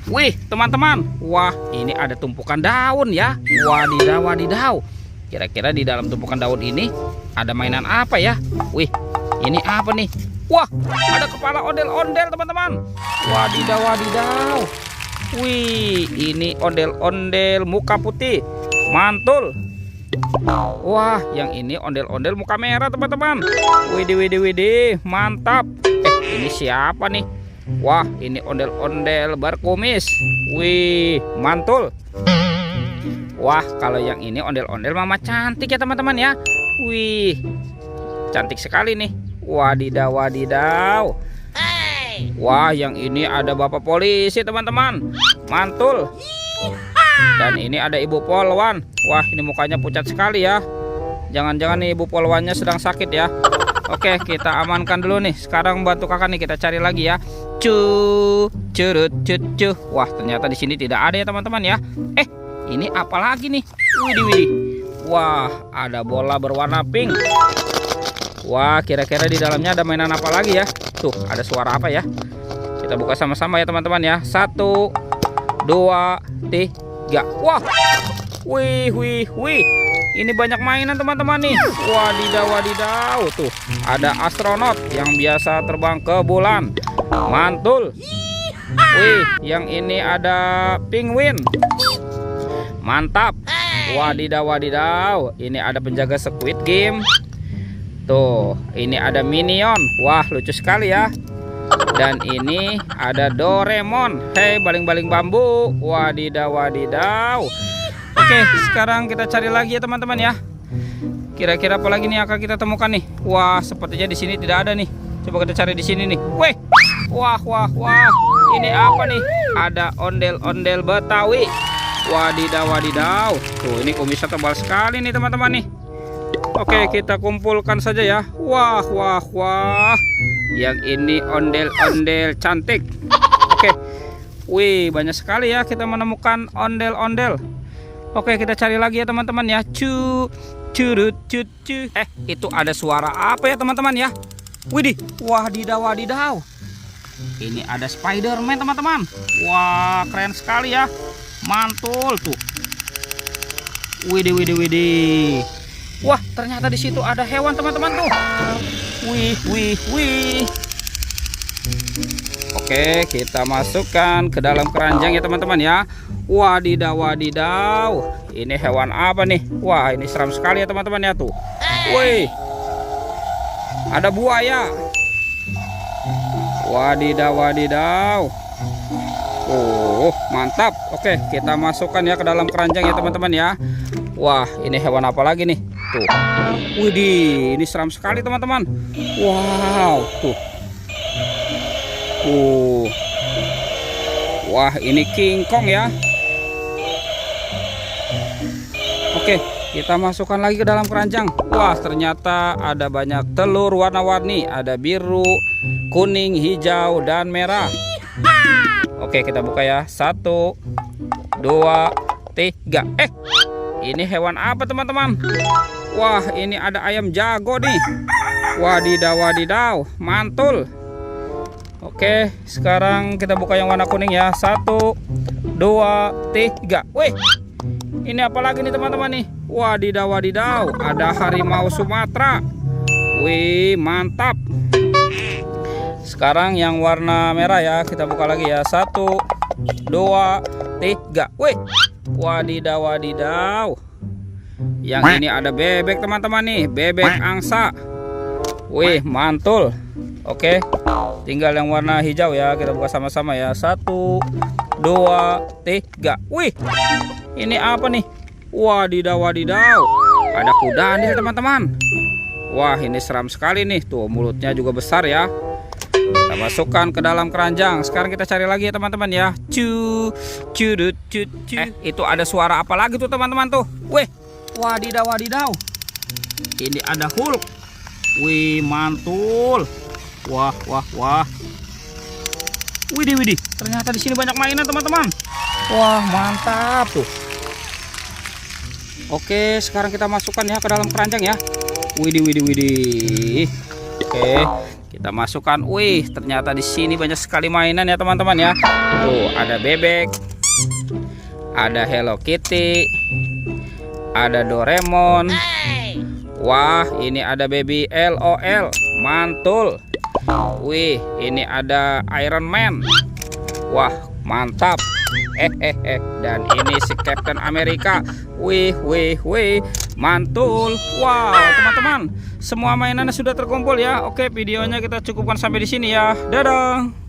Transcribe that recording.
Wih, teman-teman. Wah, ini ada tumpukan daun ya. Wadidaw, wadidaw. Kira-kira di dalam tumpukan daun ini ada mainan apa ya? Wih, ini apa nih? Wah, ada kepala ondel-ondel, teman-teman. Wadidaw, wadidaw. Wih, ini ondel-ondel muka putih. Mantul. Wah, yang ini ondel-ondel muka merah, teman-teman. Widih, widih, widih. Mantap. Ini siapa nih? Wah, ini ondel-ondel berkumis. Wih, mantul. Wah, kalau yang ini ondel-ondel mama cantik ya, teman-teman ya. Wih, cantik sekali nih. Wadidaw, wadidaw. Wah, yang ini ada bapak polisi, teman-teman. Mantul. Dan ini ada ibu polwan. Wah, ini mukanya pucat sekali ya. Jangan-jangan nih ibu polwannya sedang sakit ya. Oke, kita amankan dulu nih. Sekarang bantu kakak nih, kita cari lagi ya. Curut, cu. Wah, ternyata di sini tidak ada ya, teman-teman ya. Ini apa lagi nih? Widih, widih. Wah, ada bola berwarna pink. Wah, kira-kira di dalamnya ada mainan apa lagi ya? Tuh, ada suara apa ya? Kita buka sama-sama ya, teman-teman ya. 1, 2, 3. Wah, wih, wih, wih. Ini banyak mainan, teman-teman nih. Wadidaw, wadidaw. Tuh, ada astronot yang biasa terbang ke bulan. Mantul. Wih, yang ini ada penguin. Mantap. Wadidaw, wadidaw. Ini ada penjaga Squid Game. Tuh, ini ada Minion. Wah, lucu sekali ya. Dan ini ada Doraemon. Hei, baling-baling bambu. Wadidaw, wadidaw. Oke, sekarang kita cari lagi ya, teman-teman ya. Kira-kira apa lagi nih akan kita temukan nih? Wah, sepertinya di sini tidak ada nih. Coba kita cari di sini nih. Wih. Wah, wah, wah. Ini apa nih? Ada ondel-ondel Betawi. Wadidaw, wadidaw. Tuh, ini kumisnya tebal sekali nih, teman-teman nih. Oke, kita kumpulkan saja ya. Wah, wah, wah. Yang ini ondel-ondel cantik. Oke. Wih, banyak sekali ya kita menemukan ondel-ondel. Oke, kita cari lagi ya, teman-teman ya. Curut, cu. Itu ada suara apa ya, teman-teman ya? Widih, wadidaw, wadidaw. Ini ada Spider-Man, teman-teman. Wah, keren sekali ya. Mantul tuh. Widih, widih, widih. Wah, ternyata di situ ada hewan, teman-teman tuh. Wih, wih, wih. Oke, kita masukkan ke dalam keranjang ya, teman-teman ya. Wadidaw, wadidaw. Ini hewan apa nih? Wah, ini seram sekali ya, teman-teman ya tuh. Wih. Ada buaya. Wadidaw, wadidaw. Oh, mantap. Oke, kita masukkan ya ke dalam keranjang ya, teman-teman ya. Wah, ini hewan apa lagi nih? Tuh. Widih, ini seram sekali, teman-teman. Wow, tuh. Wah, ini King Kong ya. Oke, kita masukkan lagi ke dalam keranjang. Wah, ternyata ada banyak telur warna-warni. Ada biru, kuning, hijau, dan merah. Oke, kita buka ya. 1, 2, 3. Ini hewan apa, teman-teman? Wah, ini ada ayam jago nih. Wadidaw, wadidaw. Mantul. Oke, sekarang kita buka yang warna kuning ya. 1, 2, 3. Wih, ini apa lagi nih, teman-teman nih? Wadidaw, wadidaw. Ada harimau Sumatera. Wih, mantap. Sekarang yang warna merah ya. Kita buka lagi ya. 1, 2, 3. Wih, wadidaw, wadidaw. Yang ini ada bebek, teman-teman nih. Bebek angsa. Wih, mantul. Oke, tinggal yang warna hijau ya. Kita buka sama-sama ya. 1, 2, 3. Wih, ini apa nih? Wadidaw, wadidaw. Ada kuda nih, teman-teman. Wah, ini seram sekali nih. Tuh, mulutnya juga besar ya. Kita masukkan ke dalam keranjang. Sekarang kita cari lagi ya, teman-teman ya. Curut, cu. Itu ada suara apa lagi tuh, teman-teman tuh? Wih, wadidaw, wadidaw. Ini ada Hulk. Wih, mantul. Wah, wah, wah. Widih, widih. Ternyata di sini banyak mainan, teman-teman. Wah, mantap tuh. Oke, sekarang kita masukkan ya ke dalam keranjang ya. Widih, widih, widih. Oke, Kita masukkan. Wih, ternyata di sini banyak sekali mainan ya teman-teman ya. Tuh, ada bebek, ada Hello Kitty, ada Doraemon. Wah, ini ada Baby LOL, mantul. Wih, ini ada Iron Man. Wah, mantap. Dan ini si Captain America. Wih, mantul. Wow, teman-teman, semua mainannya sudah terkumpul ya. Oke, videonya kita cukupkan sampai di sini ya. Dadah.